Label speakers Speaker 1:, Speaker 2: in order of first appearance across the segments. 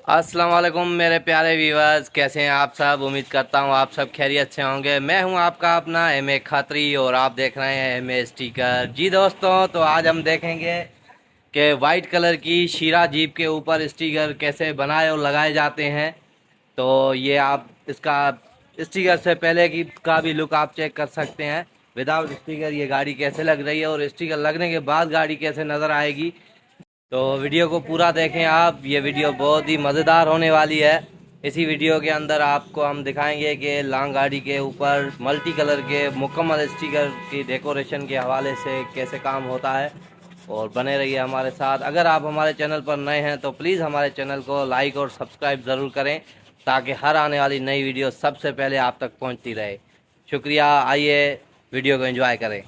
Speaker 1: अस्सलाम वालेकुम मेरे प्यारे व्यूअर्स, कैसे हैं आप सब। उम्मीद करता हूं आप सब खैरियत से होंगे। मैं हूं आपका अपना एम खत्री और आप देख रहे हैं एम स्टिकर। जी दोस्तों, तो आज हम देखेंगे कि वाइट कलर की शीरा जीप के ऊपर स्टिकर कैसे बनाए और लगाए जाते हैं। तो ये आप इसका स्टिकर से पहले की का भी लुक आप चेक कर सकते हैं। विदाउट स्टिकर ये गाड़ी कैसे लग रही है और स्टिकर लगने के बाद गाड़ी कैसे नज़र आएगी। तो वीडियो को पूरा देखें आप, ये वीडियो बहुत ही मज़ेदार होने वाली है। इसी वीडियो के अंदर आपको हम दिखाएंगे कि लॉन्ग गाड़ी के ऊपर मल्टी कलर के मुकम्मल स्टिकर की डेकोरेशन के हवाले से कैसे काम होता है। और बने रहिए हमारे साथ। अगर आप हमारे चैनल पर नए हैं तो प्लीज़ हमारे चैनल को लाइक और सब्सक्राइब ज़रूर करें, ताकि हर आने वाली नई वीडियो सबसे पहले आप तक पहुँचती रहे। शुक्रिया। आइए वीडियो को एंजॉय करें।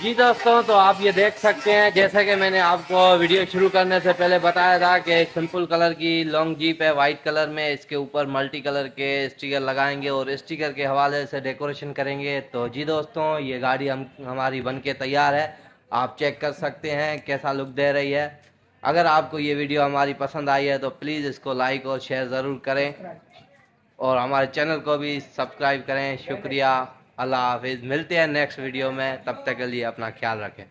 Speaker 1: जी दोस्तों, तो आप ये देख सकते हैं, जैसा कि मैंने आपको वीडियो शुरू करने से पहले बताया था कि एक सिंपल कलर की लॉन्ग जीप है वाइट कलर में। इसके ऊपर मल्टी कलर के स्टिकर लगाएंगे और स्टिकर के हवाले से डेकोरेशन करेंगे। तो जी दोस्तों, ये गाड़ी हमारी बन के तैयार है। आप चेक कर सकते हैं कैसा लुक दे रही है। अगर आपको ये वीडियो हमारी पसंद आई है तो प्लीज़ इसको लाइक और शेयर ज़रूर करें और हमारे चैनल को भी सब्सक्राइब करें। शुक्रिया। अल्लाह हाफिज़। मिलते हैं नेक्स्ट वीडियो में, तब तक के लिए अपना ख्याल रखें।